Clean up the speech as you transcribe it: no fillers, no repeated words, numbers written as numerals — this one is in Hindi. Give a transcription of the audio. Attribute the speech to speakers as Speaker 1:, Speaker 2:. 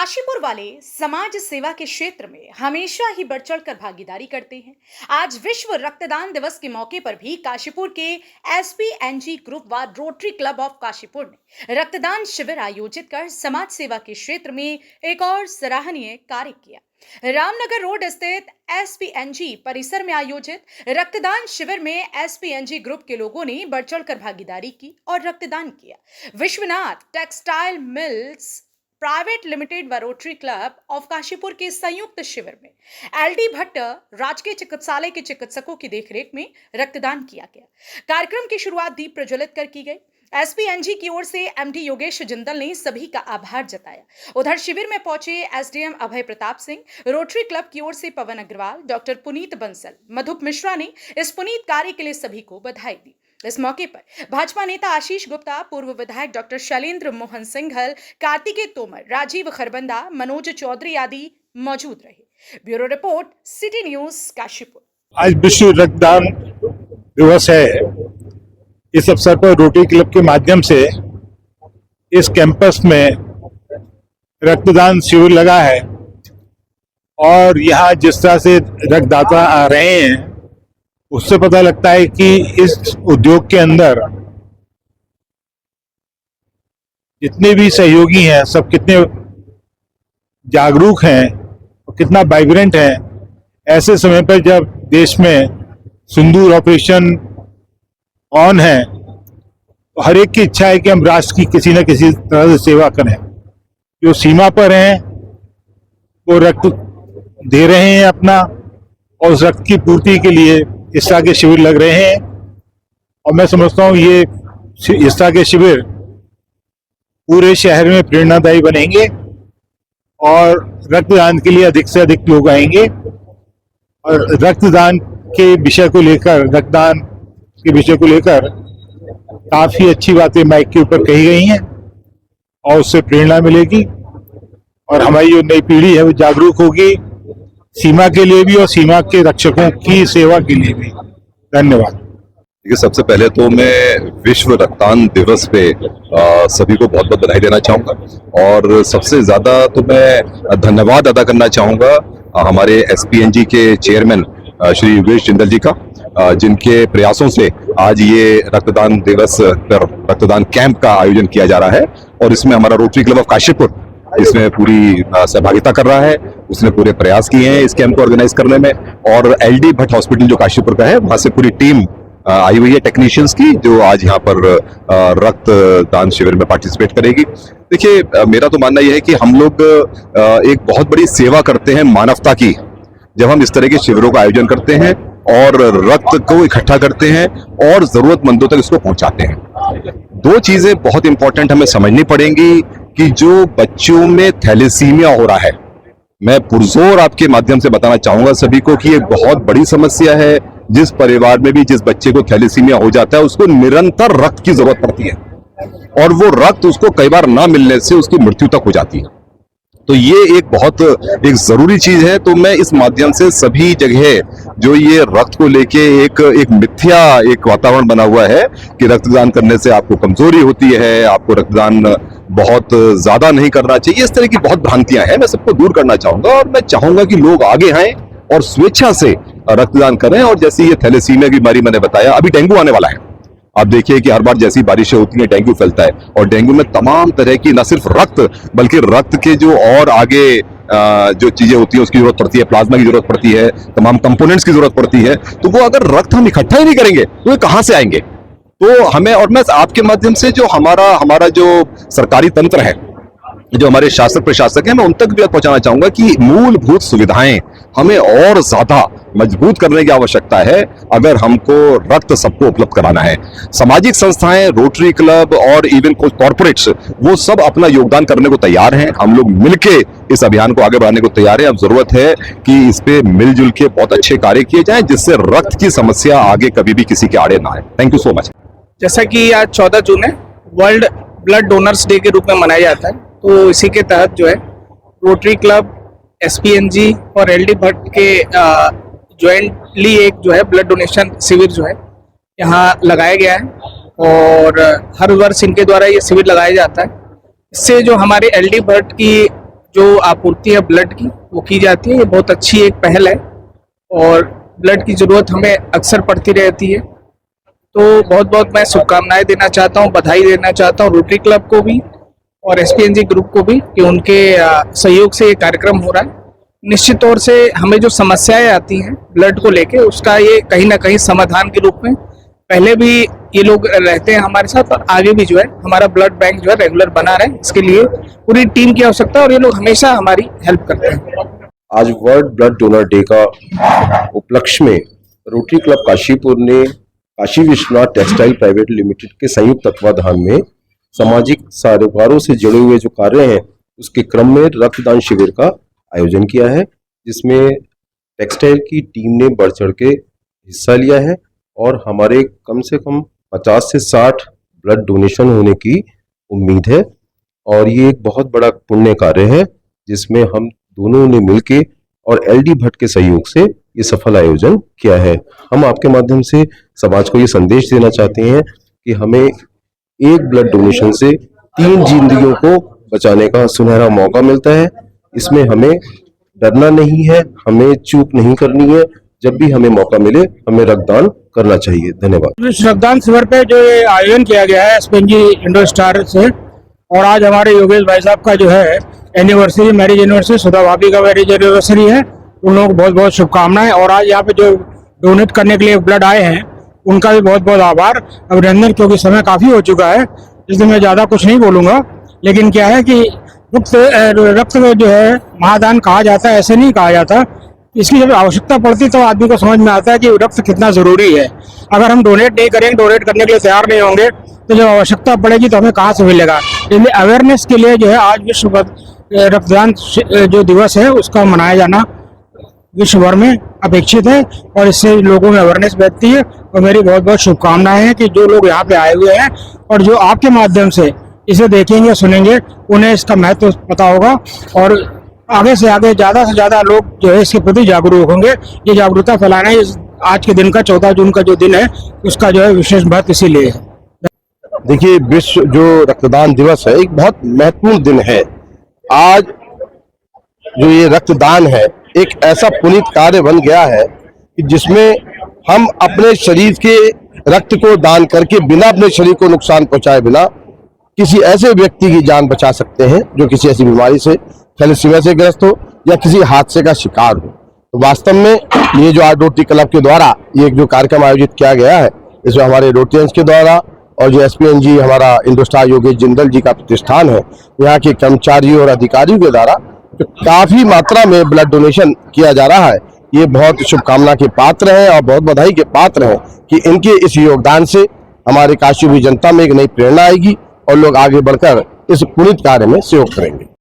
Speaker 1: काशीपुर वाले समाज सेवा के क्षेत्र में हमेशा ही बढ़ चढ़कर भागीदारी करते हैं। आज विश्व रक्तदान दिवस के मौके पर भी काशीपुर के एसपीएनजी ग्रुप व रोटरी क्लब ऑफ काशीपुर ने रक्तदान शिविर आयोजित कर समाज सेवा के क्षेत्र में एक और सराहनीय कार्य किया। रामनगर रोड स्थित एसपीएनजी परिसर में आयोजित रक्तदान शिविर में एसपीएनजी ग्रुप के लोगों ने बढ़ चढ़कर भागीदारी की और रक्तदान किया। Vishwanath textile mills private limited व रोटरी क्लब ऑफ काशीपुर के संयुक्त शिविर में एलडी भट्ट राजकीय चिकित्सालय के चिकित्सकों की देखरेख में रक्तदान किया गया। कार्यक्रम की शुरुआत दीप प्रज्वलित कर की गई। एसपीएनजी की ओर से एमडी योगेश जिंदल ने सभी का आभार जताया। उधर शिविर में पहुंचे एसडीएम अभय प्रताप सिंह, रोटरी क्लब की ओर से पवन अग्रवाल, डॉक्टर पुनीत बंसल, मधुप मिश्रा ने इस पुनीत कार्य के लिए सभी को बधाई दी। इस मौके पर भाजपा नेता आशीष गुप्ता, पूर्व विधायक डॉक्टर शैलेंद्र मोहन सिंघल, कार्तिकेय तोमर, राजीव खरबंदा, मनोज चौधरी आदि मौजूद रहे। Bureau report, city news, Kashipur.
Speaker 2: आज विश्व रक्तदान दिवस है। इस अवसर पर रोटरी क्लब के माध्यम से इस कैंपस में रक्तदान शिविर लगा है और यहाँ जिस तरह से रक्तदाता आ रहे हैं उससे पता लगता है कि इस उद्योग के अंदर जितने भी सहयोगी हैं सब कितने जागरूक हैं और कितना वाइब्रेंट हैं। ऐसे समय पर जब देश में सिंदूर ऑपरेशन ऑन है तो हर एक की इच्छा है कि हम राष्ट्र की किसी न किसी तरह से सेवा करें। जो सीमा पर हैं वो रक्त दे रहे हैं अपना, और उस रक्त की पूर्ति के लिए इस तरह के शिविर लग रहे हैं। और मैं समझता हूँ ये इस तरह के शिविर पूरे शहर में प्रेरणादायी बनेंगे और रक्तदान के लिए अधिक से अधिक लोग आएंगे। और रक्तदान के विषय को लेकर, रक्तदान के विषय को लेकर काफी अच्छी बातें माइक के ऊपर कही गई हैं और उससे प्रेरणा मिलेगी और हमारी जो नई पीढ़ी है वो जागरूक होगी, सीमा के लिए भी और सीमा के रक्षकों की सेवा के लिए भी। धन्यवाद।
Speaker 3: देखिए, सबसे पहले तो मैं विश्व रक्तदान दिवस पे सभी को बहुत बहुत बधाई देना चाहूँगा और सबसे ज़्यादा तो मैं धन्यवाद अदा करना चाहूँगा हमारे एसपीएनजी के चेयरमैन श्री योगेश जिंदल जी का, जिनके प्रयासों से आज ये रक्तदान दिवस पर रक्तदान कैंप का आयोजन किया जा रहा है। और इसमें हमारा रोटरी क्लब ऑफ काशीपुर इसमें पूरी सहभागिता कर रहा है। उसने पूरे प्रयास किए हैं इस कैंप को ऑर्गेनाइज करने में। और एलडी भट्ट हॉस्पिटल जो काशीपुर का है, वहां से पूरी टीम आई हुई है टेक्नीशियंस की, जो आज यहाँ पर रक्तदान शिविर में पार्टिसिपेट करेगी। देखिए, मेरा तो मानना यह है कि हम लोग एक बहुत बड़ी सेवा करते हैं मानवता की, जब हम इस तरह के शिविरों का आयोजन करते हैं और रक्त को इकट्ठा करते हैं और जरूरतमंदों तक इसको पहुंचाते हैं। दो चीजें बहुत इंपॉर्टेंट हमें समझनी पड़ेंगी कि जो बच्चों में थैलेसीमिया हो रहा है, मैं पुरजोर आपके माध्यम से बताना चाहूंगा सभी को कि एक बहुत बड़ी समस्या है। जिस परिवार में भी जिस बच्चे को थैलेसीमिया हो जाता है उसको निरंतर रक्त की जरूरत पड़ती है और वो रक्त उसको कई बार ना मिलने से उसकी मृत्यु तक हो जाती है। तो ये एक जरूरी चीज है। तो मैं इस माध्यम से सभी जगह जो ये रक्त को लेके एक मिथ्या एक वातावरण बना हुआ है कि रक्तदान करने से आपको कमजोरी होती है, आपको रक्तदान बहुत ज्यादा नहीं करना चाहिए, इस तरह की बहुत भ्रांतियां हैं, मैं सबको दूर करना चाहूंगा। और मैं चाहूंगा कि लोग आगे आए और स्वेच्छा से रक्तदान करें। और जैसे ये थैलेसीमिया की बीमारी मैंने बताया, अभी डेंगू आने वाला है। आप देखिए कि हर बार जैसी बारिशें होती हैं डेंगू फैलता है और डेंगू में तमाम तरह की न सिर्फ रक्त बल्कि रक्त के जो और आगे जो चीजें होती है उसकी जरूरत पड़ती है, प्लाज्मा की जरूरत पड़ती है, तमाम कंपोनेंट्स की जरूरत पड़ती है। तो वो अगर रक्त हम इकट्ठा ही नहीं करेंगे तो ये कहां से आएंगे? तो हमें, और मैं आपके माध्यम से जो हमारा जो सरकारी तंत्र है, जो हमारे शासक प्रशासक हैं, मैं उन तक भी पहुंचाना चाहूंगा कि मूलभूत सुविधाएं हमें और ज्यादा मजबूत करने की आवश्यकता है अगर हमको रक्त सबको उपलब्ध कराना है। सामाजिक संस्थाएं, रोटरी क्लब और इवन कुछ कॉर्पोरेट्स, वो सब अपना योगदान करने को तैयार हैं। हम लोग मिलके इस अभियान को आगे बढ़ाने को तैयार हैं। अब जरूरत है कि इस पे मिलजुल के बहुत अच्छे कार्य किए जाएं जिससे रक्त की समस्या आगे कभी भी किसी के आड़े ना आए। Thank you so much.
Speaker 4: जैसा कि आज 14 जून है, वर्ल्ड ब्लड डोनर्स डे के रूप में मनाया जाता है, तो इसी के तहत जो है रोटरी क्लब, एसपीएनजी और एलडी भट्ट के ज्वाइंटली एक जो है ब्लड डोनेशन शिविर जो है यहाँ लगाया गया है और हर वर्ष इनके द्वारा ये शिविर लगाया जाता है। इससे जो हमारे एलडी भट्ट की जो आपूर्ति है ब्लड की वो की जाती है। ये बहुत अच्छी एक पहल है और ब्लड की ज़रूरत हमें अक्सर पड़ती रहती है। तो बहुत बहुत मैं शुभकामनाएं देना चाहता हूँ, बधाई देना चाहता हूँ रोटरी क्लब को भी और SPNG ग्रुप को भी कि उनके सहयोग से ये कार्यक्रम हो रहा है। निश्चित तौर से हमें जो समस्याएं आती हैं ब्लड को लेके, उसका ये कहीं ना कहीं समाधान के रूप में पहले भी ये लोग रहते हैं हमारे साथ और आगे भी जो है हमारा ब्लड बैंक जो है रेगुलर बना रहे। इसके लिए पूरी टीम की आवश्यकता है और ये लोग हमेशा हमारी हेल्प करते हैं।
Speaker 5: आज वर्ल्ड ब्लड डोनर डे का उपलक्ष्य में रोटरी क्लब काशीपुर ने Kashi Vishwanath textile private limited के संयुक्त तत्वाधान में सामाजिक सरोकारों से जुड़े हुए जो कार्य हैं उसके क्रम में रक्तदान शिविर का आयोजन किया है, जिसमें टेक्सटाइल की टीम ने बढ़ चढ़ के हिस्सा लिया है और हमारे कम से कम 50 से 60 ब्लड डोनेशन होने की उम्मीद है। और ये एक बहुत बड़ा पुण्य कार्य है जिसमें हम दोनों ने मिलके और LD भट्ट के सहयोग से ये सफल आयोजन किया है। हम आपके माध्यम से समाज को ये संदेश देना चाहते हैं कि हमें एक ब्लड डोनेशन से 3 जिंदगियों को बचाने का सुनहरा मौका मिलता है। इसमें हमें डरना नहीं है, हमें चूक नहीं करनी है। जब भी हमें मौका मिले हमें रक्तदान करना चाहिए। धन्यवाद।
Speaker 6: इस रक्तदान शिविर पे जो ये आयोजन किया गया है SPNG इंडो स्टार से, और आज हमारे योगेश भाई साहब का जो है एनिवर्सरी, मैरिज एनिवर्सरी, सुधा भाभी का मैरिज एनिवर्सरी है। उन लोगों को बहुत बहुत शुभकामनाएं। और आज यहाँ पे जो डोनेट करने के लिए ब्लड आए हैं उनका भी बहुत बहुत आभार, अभिनंदन, क्योंकि समय काफ़ी हो चुका है इसलिए मैं ज़्यादा कुछ नहीं बोलूँगा। लेकिन क्या है कि रक्त जो है महादान कहा जाता है, ऐसे नहीं कहा जाता। इसकी जब आवश्यकता पड़ती तो आदमी को समझ में आता है कि रक्त कितना ज़रूरी है। अगर हम डोनेट नहीं करेंगे, डोनेट करने के लिए तैयार नहीं होंगे, तो जब आवश्यकता पड़ेगी तो हमें कहाँ से मिलेगा। इसलिए अवेयरनेस के लिए जो है आज विश्व रक्तदान जो दिवस है उसका मनाया जाना विश्व भर में अपेक्षित है और इससे लोगों में अवेयरनेस बढ़ती है। और मेरी बहुत बहुत शुभकामनाएं हैं कि जो लोग यहाँ पे आए हुए हैं और जो आपके माध्यम से इसे देखेंगे सुनेंगे उन्हें इसका महत्व पता होगा और आगे से आगे ज़्यादा से ज़्यादा लोग जो है इसके प्रति जागरूक होंगे। ये जागरूकता फैलाना इस आज के दिन का 14 जून का जो दिन है उसका जो है विशेष महत्व इसीलिए है।
Speaker 5: देखिए, विश्व जो रक्तदान दिवस है एक बहुत महत्वपूर्ण दिन है। आज जो ये रक्तदान है एक ऐसा पुनीत कार्य बन गया है कि जिसमें हम अपने शरीर के रक्त को दान करके बिना अपने शरीर को नुकसान पहुंचाए बिना किसी ऐसे व्यक्ति की जान बचा सकते हैं जो किसी ऐसी बीमारी से, थैलेसीमिया से ग्रस्त हो या किसी हादसे का शिकार हो। तो वास्तव में ये जो आज रोटरी क्लब के द्वारा ये जो कार्यक्रम आयोजित किया गया है इसमें हमारे रोटियंस के द्वारा और जो SPNG हमारा इंडोस्टार योगेश जिंदल जी का प्रतिष्ठान है, यहाँ के कर्मचारियों और अधिकारियों के द्वारा तो काफी मात्रा में ब्लड डोनेशन किया जा रहा है। ये बहुत शुभकामना के पात्र हैं और बहुत बधाई के पात्र हैं कि इनके इस योगदान से हमारे काशी जनता में एक नई प्रेरणा आएगी और लोग आगे बढ़कर इस पुनीत कार्य में सहयोग करेंगे।